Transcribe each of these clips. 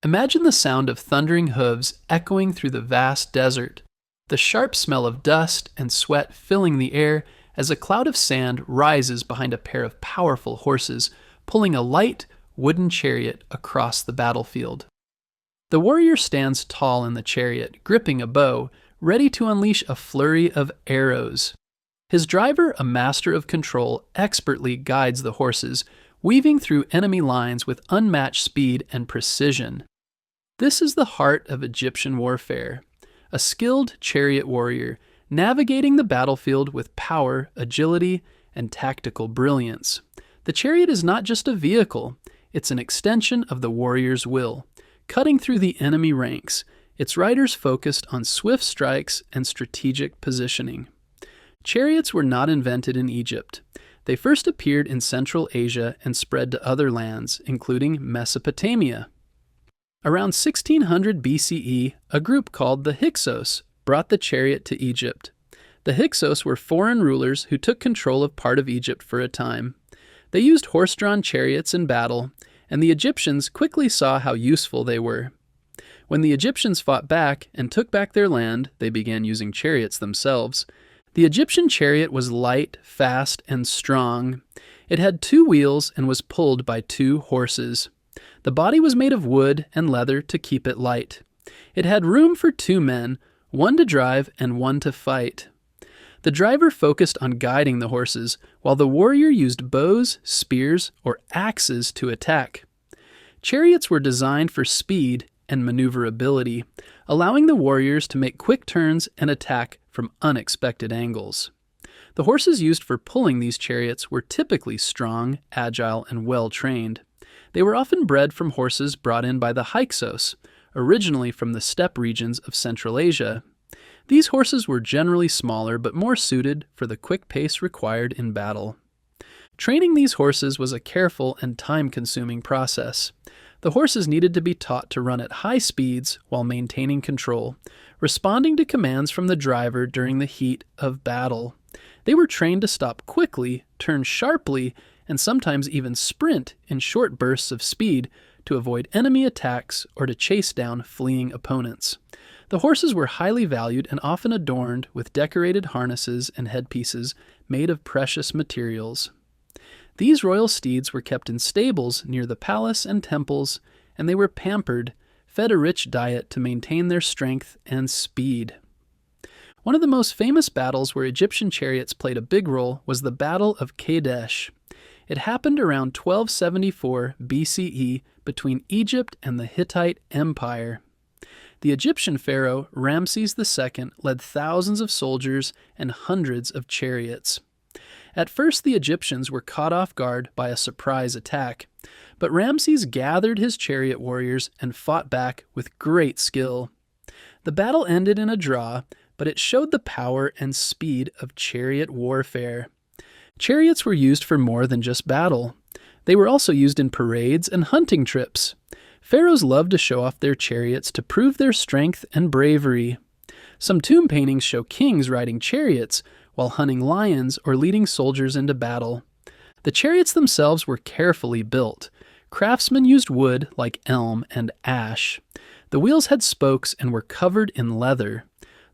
Imagine the sound of thundering hooves echoing through the vast desert, the sharp smell of dust and sweat filling the air as a cloud of sand rises behind a pair of powerful horses pulling a light, wooden chariot across the battlefield. The warrior stands tall in the chariot, gripping a bow, ready to unleash a flurry of arrows. His driver, a master of control, expertly guides the horses, weaving through enemy lines with unmatched speed and precision. This is the heart of Egyptian warfare, a skilled chariot warrior navigating the battlefield with power, agility, and tactical brilliance. The chariot is not just a vehicle, it's an extension of the warrior's will, cutting through the enemy ranks, its riders focused on swift strikes and strategic positioning. Chariots were not invented in Egypt. They first appeared in Central Asia and spread to other lands, including Mesopotamia. Around 1600 BCE, a group called the Hyksos brought the chariot to Egypt. The Hyksos were foreign rulers who took control of part of Egypt for a time. They used horse-drawn chariots in battle, and the Egyptians quickly saw how useful they were. When the Egyptians fought back and took back their land, they began using chariots themselves. The Egyptian chariot was light, fast, and strong. It had 2 wheels and was pulled by 2 horses. The body was made of wood and leather to keep it light. It had room for 2 men, one to drive and one to fight. The driver focused on guiding the horses, while the warrior used bows, spears, or axes to attack. Chariots were designed for speed and maneuverability, allowing the warriors to make quick turns and attack from unexpected angles. The horses used for pulling these chariots were typically strong, agile, and well-trained. They were often bred from horses brought in by the Hyksos, originally from the steppe regions of Central Asia. These horses were generally smaller but more suited for the quick pace required in battle. Training these horses was a careful and time-consuming process. The horses needed to be taught to run at high speeds while maintaining control, responding to commands from the driver during the heat of battle. They were trained to stop quickly, turn sharply, and sometimes even sprint in short bursts of speed to avoid enemy attacks or to chase down fleeing opponents. The horses were highly valued and often adorned with decorated harnesses and headpieces made of precious materials. These royal steeds were kept in stables near the palace and temples, and they were pampered, fed a rich diet to maintain their strength and speed. One of the most famous battles where Egyptian chariots played a big role was the Battle of Kadesh. It happened around 1274 BCE between Egypt and the Hittite Empire. The Egyptian pharaoh Ramses II led thousands of soldiers and hundreds of chariots. At first, the Egyptians were caught off guard by a surprise attack, but Ramses gathered his chariot warriors and fought back with great skill. The battle ended in a draw, but it showed the power and speed of chariot warfare. Chariots were used for more than just battle. They were also used in parades and hunting trips. Pharaohs loved to show off their chariots to prove their strength and bravery. Some tomb paintings show kings riding chariots while hunting lions or leading soldiers into battle. The chariots themselves were carefully built. Craftsmen used wood like elm and ash. The wheels had spokes and were covered in leather.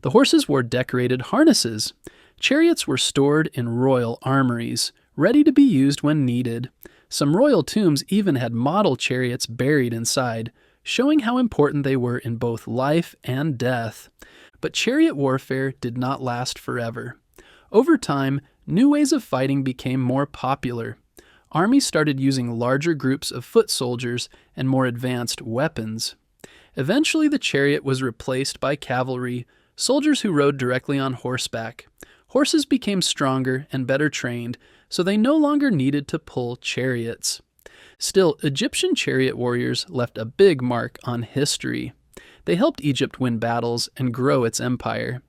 The horses wore decorated harnesses. Chariots were stored in royal armories, ready to be used when needed. Some royal tombs even had model chariots buried inside, showing how important they were in both life and death. But chariot warfare did not last forever. Over time, new ways of fighting became more popular. Armies started using larger groups of foot soldiers and more advanced weapons. Eventually, the chariot was replaced by cavalry, soldiers who rode directly on horseback. Horses became stronger and better trained, so they no longer needed to pull chariots. Still, Egyptian chariot warriors left a big mark on history. They helped Egypt win battles and grow its empire.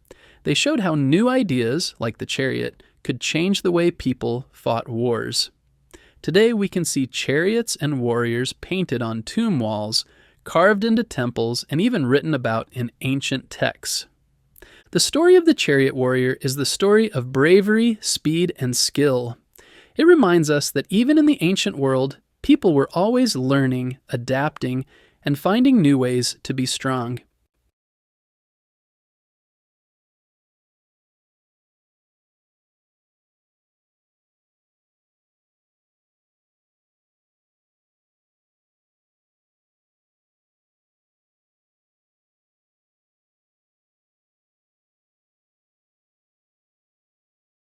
They showed how new ideas, like the chariot, could change the way people fought wars. Today we can see chariots and warriors painted on tomb walls, carved into temples, and even written about in ancient texts. The story of the chariot warrior is the story of bravery, speed, and skill. It reminds us that even in the ancient world, people were always learning, adapting, and finding new ways to be strong.